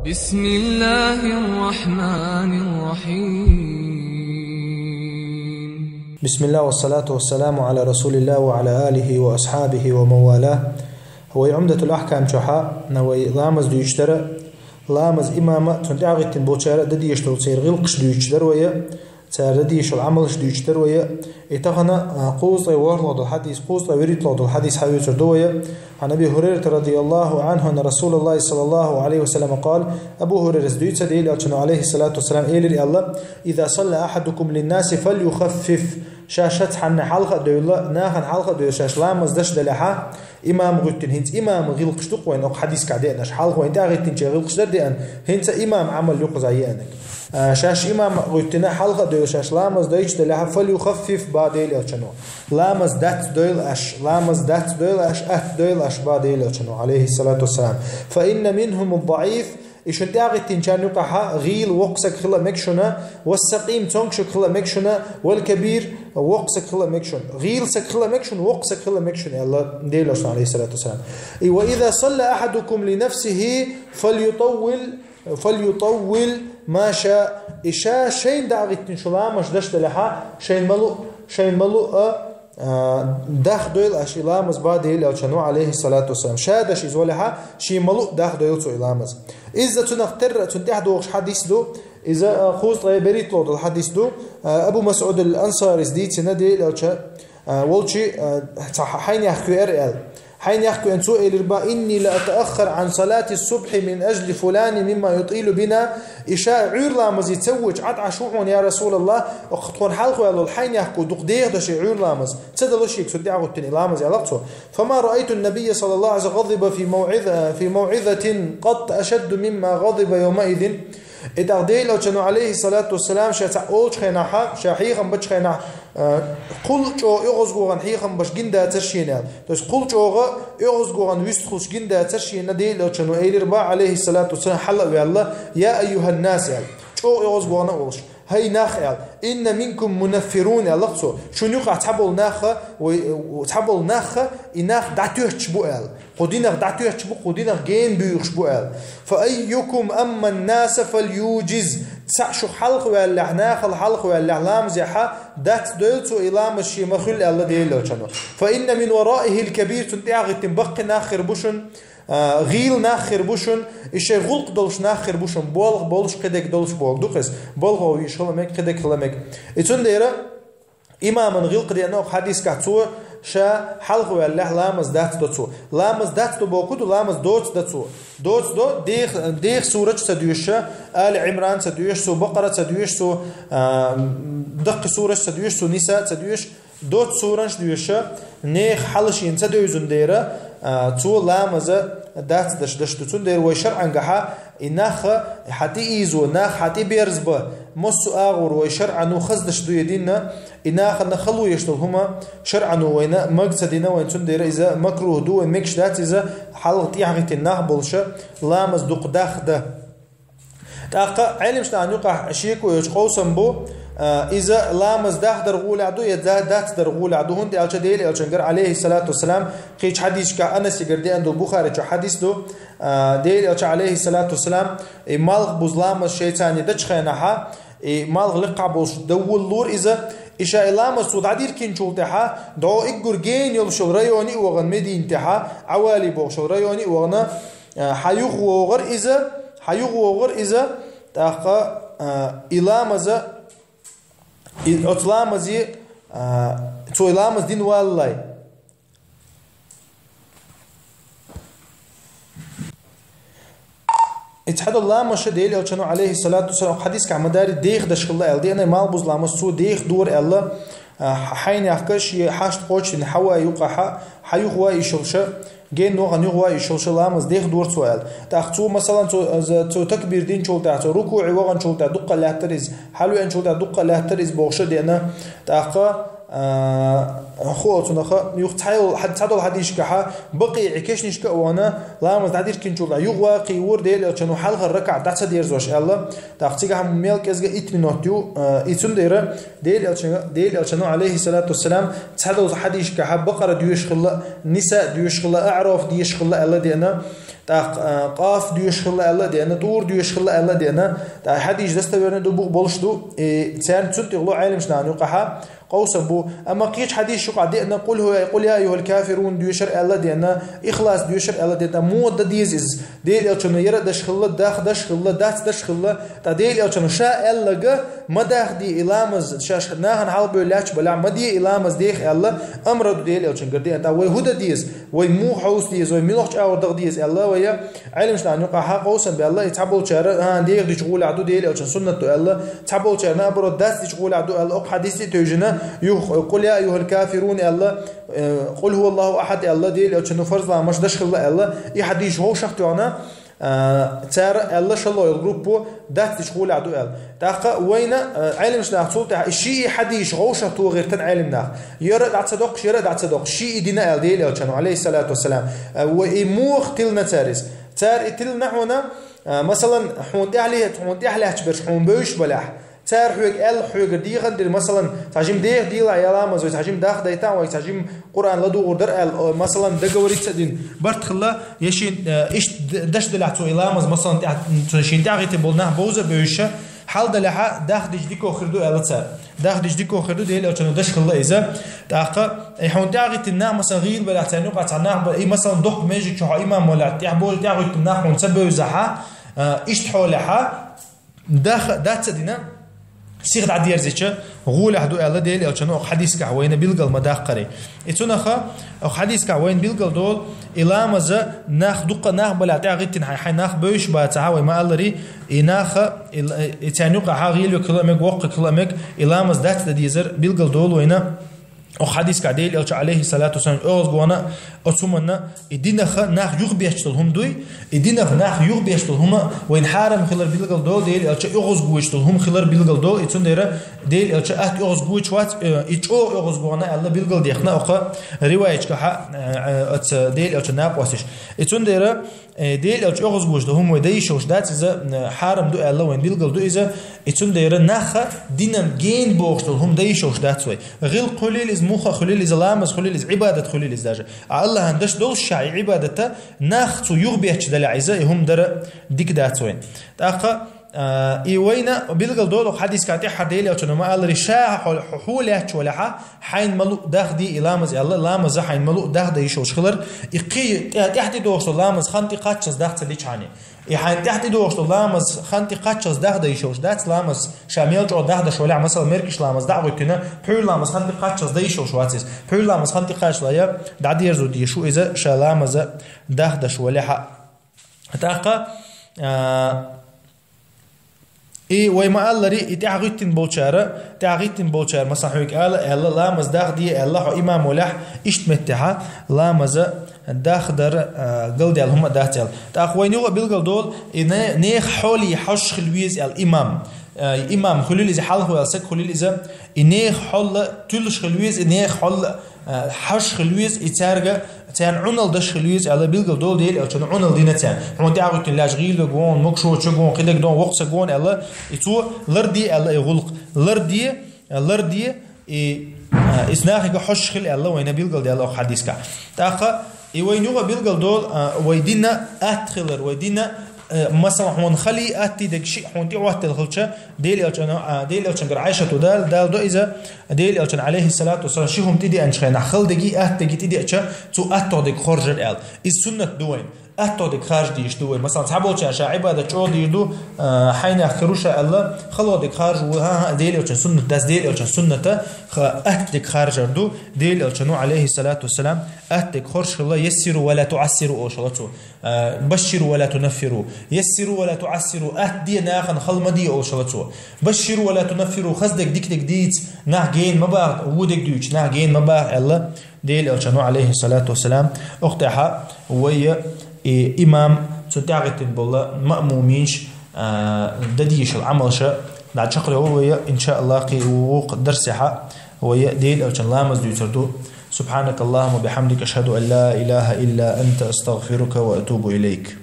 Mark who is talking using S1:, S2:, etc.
S1: بسم الله الرحمن الرحيم.
S2: بسم الله والصلاة والسلام على رسول الله وعلى آله وأصحابه ومن والاه. هو عمدة الأحكام شحا نوي لامز دو يشترى لامز إمامة تنتعغي تنبوشارة ددي يشترى تصير غلقش دو يشترى ويا تاردي يشل عملش دو يشترى ويا إتغنى قوز ورلود الحديث قوز وريت لود الحديث حيو تردويا عن أبي هريرة رضي الله عنه أن رسول الله صلى الله عليه وسلم قال أبو هريرة زدويت سديل عليه الصلاة والسلام إلي الله إذا صلى أحدكم للناس فليخفف شاشت حن حلقة دولا ناخن حلقة دولا شاش لامز دش دلحا إمام غتن هنت إمام غلقش تقوين أو حديث كعدين أش حلقة وين تاغتن شيء غلقش دردين هنت إمام عمل يقظ عيانك شاش إمام غتنا حلقة دولا شاش لامز دش دلحا فليخفف بعدين يلشنو لامز دات دولا أش لامز دات دولا أش أت دولا أش بعدين يلشنو عليه الصلاة والسلام فإن منهم الضعيف إيش انتاغت تنشان يقحا غيل وقسك خلا مكشنا والسقيم تنكشك خلا مكشنا والكبير وقسك خلا مكشن غيل سك خلا مكشن وقسك خلا مكشن الله ديلوش عليه الصلاة والسلام وإذا صلى أحدكم لنفسه فليطول ما شاء إشاء شين داغت تنشلامش دشت لها شين ملو داخ دويل اش إلامز بعد يلشنو عليه الصلاة والسلام شادش إزولها شي ملو داخ دويل سو إلامز إذا تنختر تنتحدوش حديث دو إذا خوص بريت لود الحديث دو أبو مسعود الأنصاري زديت سندي لوشا والشي حين يحكوا إرئال حين يحكوا أن سؤال الربا إني لأتأخر عن صلاة الصبح من أجل فلان مما يطيل بنا إشاء عير لامز يتسوج عد عشوعون يا رسول الله وقتكون حلقوا يالو الحين يحكوا دقدير دشي عير لامز تسدلو شيك سدي عغتني لامز يالقصو فما رأيت النبي صلى الله عليه وسلم غضب في موعظة قط أشد مما غضب يومئذ إتغدي لو كانوا عليه الصلاة والسلام شاتعول شخيناها شاحيخا بشخينا قل جو يغزغوغان حيخا باش جندا ترشينا توش قل جو يغزغوغان ويستخلش جندا ترشينا دي لو كانوا إيربا عليه الصلاة والسلام حلقوا الله يا أيها الناس يعني جو يغزغوغان أولش هاي ناخ إن منكم منفرون اللقصو شون يقع تحبول ناخ وتحبول ناخ إناخ دعتوه تشبوال قديناخ دعتوه تشبو قديناخ جين بيوخ شبوال فأيكم أما الناس فليوجز تسعشو حلق واللعناخ الحلق واللعلام زيحا دات دولتو إلام الشي مخل الله ديلو چنو فإن من ورائه الكبير تنتعغ تنبق ناخر بوشن غيل ناخر بوشن إيش غلق دولش ناخر بوشن بولغ بولش قدك دولش بولغ دوقس بولغ ويشلمك قدك خلمك إتون ديرا إماما غيل قد ينوق حديث كاتسو شا حلق والله لامز دات دوتسو لامز دات دو بوكود لامز دوت داتسو دوت دو ديخ سورة سديوش آل عمران سديوش سو بقرة سديوش سو دق سورة سديوش سو نساء سديوش دوت سورة سديوش نيخ حلش ينسديوزن ديرا تو لامز دات دش تون دير وشرعا قحا إناخ حتي إيزو ناخ حتي بيرزبا مصو آغور وشرعا نخزدش دو يدينا إناخ نخلو يشتل هما شرعا وينا مقصدنا وين تون دير إذا مكروه دو مكش دات إذا حلق تيحغت الناخ بولشا لامز دوق داخ ده تاقا علم شنان يقع شيكو يشقوصن بو إذا لامز داخ درغول عدو يزاد دات درغول عدو هندي ألشا ديلي ألشنقر عليه الصلاة والسلام قيش حديث كأنس يقردي عند البخاري حديث دو ديلي ألشا عليه الصلاة والسلام مالغ بوزلامز شيطان يدش خيناها مالغ لقع بوش دول لور إذا إشاء لامز سود عدير كين شولتها دعو إقر جين يلشل ريوني وغن مدين تها عوالي بوشل ريوني وغن حيوغ وغر إذا تاقا إلامز أطلامزي تو إلامز دين والله اتحد الله مش ديل أو كانوا عليه الصلاة والسلام حديث كعمداري ديخ دشخ الله دي أنا مال بوز لامز سو ديخ دور الله حين يحكش حاشت قوش إن حوا يوقع حيوغوا يشلشة جين نوع نيوغوا يشلشة لامز ديخ دور سؤال تأخذوا مثلا تو تكبير دين شول تعتو ركوع وغن شول تعدق له تريز حلو إن شول تعدق له تريز بوشة دي أنا تأخذ خوتنا يختحيل حد تعدل حديش كحا بقي عكشنيش كأوانا لامز تعدير كنشولا يغوا قيور ديل عشانو حلقة الركعة دعسة ديرزوش الله تاختيجها ميلك إزجا إتمناتيو إتون ديره ديل عشانو عليه الصلاة والسلام تعدل حديش كحا بقرة ديوش خلا نساء ديوش خلا أعراف ديوش خلا الله دينا تا قاف ديوش خلا الله دينا طور ديوش خلا الله دينا تا حديش دستورنا دو بولشدو تسان تسنت يغلو عالم شنان يقحا قوس بو اما قيش حديث شو قاعد نقول هو يقول يا ايها الكافرون ديوشر الله دينا اخلاص ديوشر الله دينا مود ديز ديل يلچن يرا دشخله دشخله دشخله تا ديل يلچن شا الله ما داخ دي الامز شاش ناهن حلب لاچ بلا ما دي الامز ديخ الله امر ديل يلچن غدي تا وي هدا ديز وي مو حوس ديز وي ميلوخ اور دغ ديز الله ويا علم شنان يقحا قوس بالله يتعبل شر ها ديغ دي شغول عدو ديل يلچن سنه الله تعبل شر نابرو داس دي شغول عدو الله حديث توجنا قل يا أيها الكافرون الله قل هو الله أحد الله ديل أو شنو فرض لا مش دشخل الله يحديش هو شخص أنا تار الله شاء الله الجروب ده تشغل عدو الله تاقة وين علم شنو صوت الشيء حديش هو شخص غير تن علمنا يرد عتصدق يرد عتصدق شيء دينا ديل أو شنو عليه الصلاة والسلام وإموخ تلنا تارس تار تلنا هنا مثلا حوندي عليه تبرش حون بيش بلاح تار حوج حوج ديغن دير مثلا تاجم ديغ ديلا يلا مزوي تاجم داخ دايتا وي تاجم قران لدو غدر مثلا دغوري تدين برتخلا يشين ايش دش دلعتو يلامز مثلا تشين داغيت بولنا بوزه بيشه حال دلها داخ دجديكو خردو التسار داخ دجديكو خردو ديل او دش خلا اذا تاقه حون داغيت النا مثلا غير بلا تانو قطعنا اي مثلا دق ميجي تشو امام ولا تيحبو داغيت النا حون سبو زحا ايش تحولها داخ داتدينا سيغد عدير زيتش غول حدو الله ديل او شنو حديث كعوين بيلقل مداخ قري اتونخا او حديث كعوين بيلقل دول الامز ناخ دقه ناخ بلا تعغتن حي ناخ بوش با تعاوي ما الله ناخ اتانيق حاغيل كلامك وق كلامك الامز دات ديزر بيلقل دول وينا او حديث كعديل او عليه الصلاه والسلام اوز غونا اتومنا ادينخ ناخ يغ بيشتلهم دوي ادينخ ناخ يغ بيشتلهم وين حارم خلر بيلقل دول ديل او اوز غوشتلهم خلر بيلقل دول اتون دير ديل او ات اوز غوش وات اتو اوز غونا الله بيلقل ديخنا او روايه كح ات ديل او نابوسش اتون دير ديل او اوز غوشتلهم وديشوش دات اذا حارم دو الله وين بيلقل دو اذا اتون دير ناخ دينم جين بوشتلهم ديشوش دات وي غير قليل موخه خليل إزلامز خليل عبادة خليل إزداجة الله هندش دول شاي عبادته ناخذ يغبيش دل عزاء هم در ديك داتوين تاقة إيوينا بيلقل دول حديث كاتي حديلي أو شنو ما الله رشاح حولها شولها حين ملو داخدي إلامز الله لامز حين ملو داخدي يشوش خلر يقي تحت دوش لامز خنتي قاتشز داخت ليش عني يحين تحت دوش لامز خنتي قاتشز داخدي يشوش دات لامز شامل جو داخد شولع مثلا مركش لامز دعوتنا حول لامز خنتي قاتشز ديشوش واتس حول لامز خنتي قاتش لا دعدي يرزو دي شو إذا شلامز داخد شولع تاقة اي وما الله ري تعغيتن بولشار مثلا حوك الله لا مزداخ دي الله امام ولح اشتمتها لا مز داخدر قلد هم داتل تاخوين يو بالقل دول نيخ حولي حش خلويز الامام امام خليل اذا حل هو السك خليل اذا نيخ حل تلش خلويز نيخ حل حش خلويز يتارجا تان عنل دش خلويز على بيلقل دول ديل أو تان عنل دينا تان هم تعرفوا تلاش غيل جون مكشو تشجون كده جون وقت جون الله يتو لردي الله يغلق لردي إسناخ حش خل الله وين بيلقل ديال أو حديث كا تاخا وين يوغا بيلقل دول ويدينا أدخلر ويدينا مثلا هون خلي أتي دك شيء هون دي وقت الخلشة ديل ألشان عائشة دال دو إذا ديل ألشان عليه الصلاة والسلام شيهم تدي أنشخنا خل دقي دقي تدي أشة تو أتودك خرج الأل السنة دوين أتودك خارج ديش دوين مثلا تعبوا أشة عبادة شو ديدو حين خروشة الله خلودك خارج وها ديل ألشان سنة داس ديل ألشان سنة أتدك خارج دو ديل ألشانو عليه الصلاة والسلام أتدك خرج الله يسروا ولا تعسروا أوشلتو بشروا ولا تنفروا يسروا ولا تعسروا أهدي ناخن خل مدي أو شلتوا بشروا ولا تنفروا خصدك ديك ديت ناجين مباغ ودك دوش ناجين مباغ الله ديل ألشانو عليه الصلاة والسلام أختها ويا إمام تدعت بالله مأمومينش دديش العمل شا بعد شقره هو إن شاء الله قي وق درسها ويا ديل ألشان لامز ديتردو سبحانك اللهم وبحمدك أشهد أن لا إله إلا أنت أستغفرك وأتوب إليك.